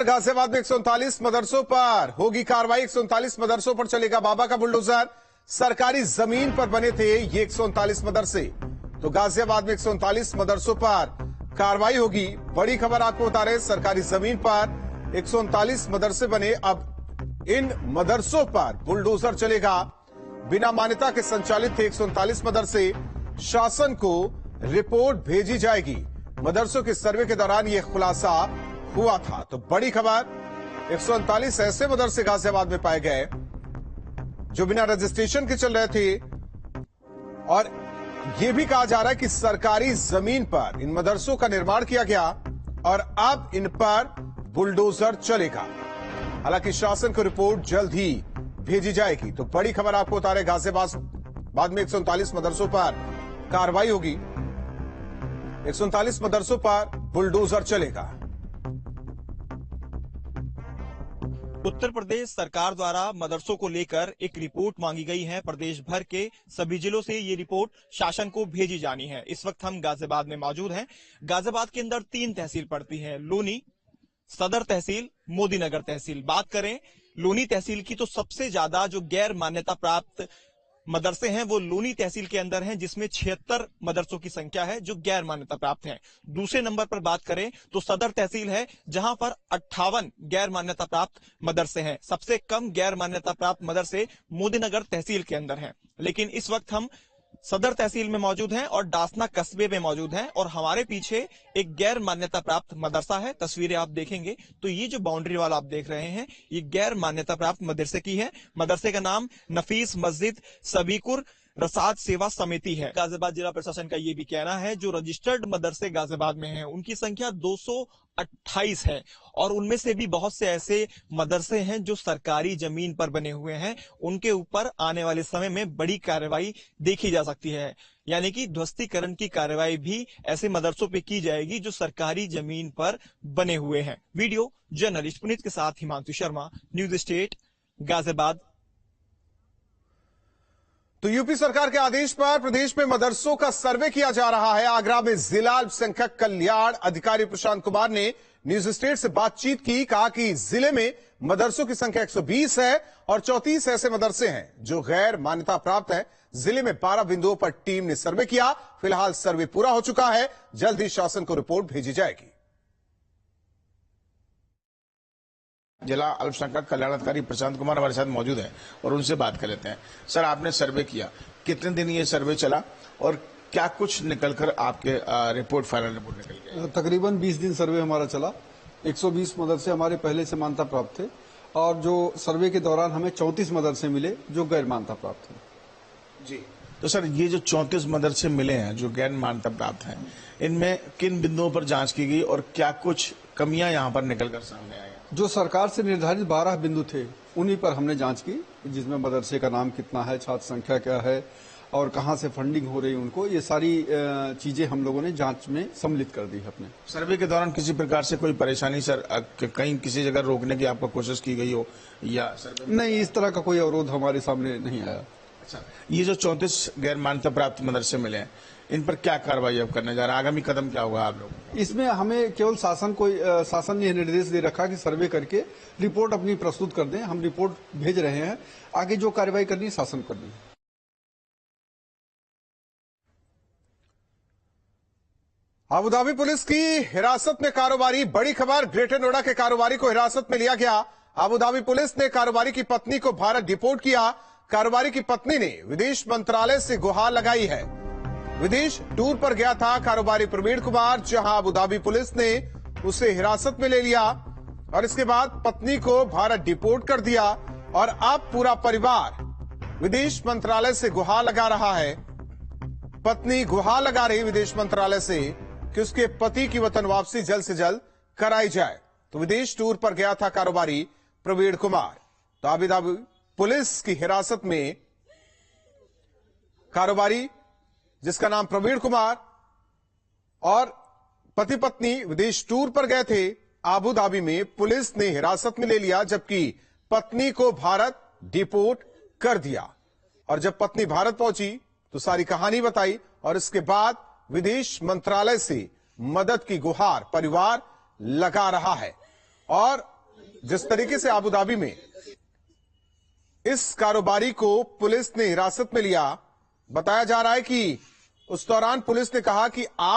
गाजियाबाद में 139 मदरसों पर होगी कार्रवाई। 139 मदरसों पर चलेगा बाबा का बुलडोजर। सरकारी जमीन पर बने थे ये 139 मदरसे। तो गाजियाबाद में 139 मदरसों पर कार्रवाई होगी। बड़ी खबर आपको बता रहे, सरकारी जमीन पर 139 मदरसे बने। अब इन मदरसों पर बुलडोजर चलेगा। बिना मान्यता के संचालित थे 139 मदरसे। शासन को रिपोर्ट भेजी जाएगी। मदरसों के सर्वे के दौरान यह खुलासा हुआ था। तो बड़ी खबर, 139 ऐसे मदरसे गाजियाबाद में पाए गए जो बिना रजिस्ट्रेशन के चल रहे थे। और यह भी कहा जा रहा है कि सरकारी जमीन पर इन मदरसों का निर्माण किया गया और अब इन पर बुलडोजर चलेगा। हालांकि शासन को रिपोर्ट जल्द ही भेजी जाएगी। तो बड़ी खबर आपको बता रहे, गाजियाबाद में 139 मदरसों पर कार्रवाई होगी। 139 मदरसों पर बुलडोजर चलेगा। उत्तर प्रदेश सरकार द्वारा मदरसों को लेकर एक रिपोर्ट मांगी गई है। प्रदेश भर के सभी जिलों से ये रिपोर्ट शासन को भेजी जानी है। इस वक्त हम गाजियाबाद में मौजूद हैं। गाजियाबाद के अंदर 3 तहसील पड़ती है, लोनी, सदर तहसील, मोदीनगर तहसील। बात करें लोनी तहसील की तो सबसे ज्यादा जो गैर मान्यता प्राप्त मदरसे हैं वो लोनी तहसील के अंदर हैं, जिसमें 76 मदरसों की संख्या है जो गैर मान्यता प्राप्त हैं। दूसरे नंबर पर बात करें तो सदर तहसील है, जहां पर 58 गैर मान्यता प्राप्त मदरसे हैं। सबसे कम गैर मान्यता प्राप्त मदरसे मोदीनगर तहसील के अंदर हैं। लेकिन इस वक्त हम सदर तहसील में मौजूद हैं और डासना कस्बे में मौजूद हैं और हमारे पीछे एक गैर मान्यता प्राप्त मदरसा है। तस्वीरें आप देखेंगे तो ये जो बाउंड्री वाला आप देख रहे हैं ये गैर मान्यता प्राप्त मदरसे की है। मदरसे का नाम नफीस मस्जिद सबीकुर रसाद सेवा समिति है। गाजियाबाद जिला प्रशासन का ये भी कहना है जो रजिस्टर्ड मदरसे गाजियाबाद में हैं उनकी संख्या 228 है और उनमें से भी बहुत से ऐसे मदरसे हैं जो सरकारी जमीन पर बने हुए हैं। उनके ऊपर आने वाले समय में बड़ी कार्रवाई देखी जा सकती है, यानी कि ध्वस्तीकरण की कार्रवाई भी ऐसे मदरसों पे की जाएगी जो सरकारी जमीन पर बने हुए हैं। वीडियो जर्नलिस्ट पुनीत के साथ हिमांशु शर्मा, न्यूज स्टेट, गाजियाबाद। तो यूपी सरकार के आदेश पर प्रदेश में मदरसों का सर्वे किया जा रहा है। आगरा में जिला अल्पसंख्यक कल्याण अधिकारी प्रशांत कुमार ने न्यूज स्टेट से बातचीत की। कहा कि जिले में मदरसों की संख्या 120 है और 34 ऐसे मदरसे हैं जो गैर मान्यता प्राप्त हैं। जिले में 12 बिंदुओं पर टीम ने सर्वे किया। फिलहाल सर्वे पूरा हो चुका है। जल्द ही शासन को रिपोर्ट भेजी जाएगी। जिला अल्पसंख्यक कल्याण अधिकारी प्रशांत कुमार हमारे साथ मौजूद हैं और उनसे बात कर लेते हैं। सर, आपने सर्वे किया, कितने दिन ये सर्वे चला और क्या कुछ निकलकर आपके रिपोर्ट, फाइनल रिपोर्ट निकल गई? तकरीबन 20 दिन सर्वे हमारा चला। 120 मदरसे हमारे पहले से मान्यता प्राप्त थे और जो सर्वे के दौरान हमें 34 मदरसे मिले जो गैर मान्यता प्राप्त थे। जी, तो सर ये जो 34 मदरसे मिले हैं जो गैर मान्यता प्राप्त हैं, इनमें किन बिंदुओं पर जांच की गई और क्या कुछ कमियां यहाँ पर निकलकर सामने आई? जो सरकार से निर्धारित 12 बिंदु थे उन्हीं पर हमने जांच की, जिसमें मदरसे का नाम कितना है, छात्र संख्या क्या है और कहां से फंडिंग हो रही है उनको, ये सारी चीजें हम लोगों ने जांच में सम्मिलित कर दी है। अपने सर्वे के दौरान किसी प्रकार से कोई परेशानी सर, कहीं किसी जगह रोकने की आपको कोशिश की गई हो या सर्वे? नहीं, इस तरह का कोई अवरोध हमारे सामने नहीं आया। अच्छा, ये जो 34 गैर मान्यता प्राप्त मदरसे मिले हैं, इन पर क्या कार्रवाई अब करने जा रहे हैं? आगामी कदम क्या होगा आप लोग? इसमें हमें केवल शासन ने निर्देश दे रखा कि सर्वे करके रिपोर्ट अपनी प्रस्तुत कर दें। हम रिपोर्ट भेज रहे हैं, आगे जो कार्रवाई करनी है शासन करनी है। अबुधाबी पुलिस की हिरासत में कारोबारी। बड़ी खबर, ग्रेटर नोएडा के कारोबारी को हिरासत में लिया गया। अबुधाबी पुलिस ने कारोबारी की पत्नी को भारत डिपोर्ट किया। कारोबारी की पत्नी ने विदेश मंत्रालय से गुहार लगाई है। विदेश टूर पर गया था कारोबारी प्रवीण कुमार, जहां अबुधाबी पुलिस ने उसे हिरासत में ले लिया और इसके बाद पत्नी को भारत डिपोर्ट कर दिया और अब पूरा परिवार विदेश मंत्रालय से गुहार लगा रहा है। पत्नी गुहार लगा रही विदेश मंत्रालय से कि उसके पति की वतन वापसी जल्द से जल्द कराई जाए। तो विदेश टूर पर गया था कारोबारी प्रवीण कुमार। तो अबुधाबी पुलिस की हिरासत में कारोबारी जिसका नाम प्रवीण कुमार और पति पत्नी विदेश टूर पर गए थे अबुधाबी में, पुलिस ने हिरासत में ले लिया, जबकि पत्नी को भारत डिपोर्ट कर दिया। और जब पत्नी भारत पहुंची तो सारी कहानी बताई और इसके बाद विदेश मंत्रालय से मदद की गुहार परिवार लगा रहा है। और जिस तरीके से अबू धाबी में इस कारोबारी को पुलिस ने हिरासत में लिया, बताया जा रहा है कि उस दौरान पुलिस ने कहा कि आप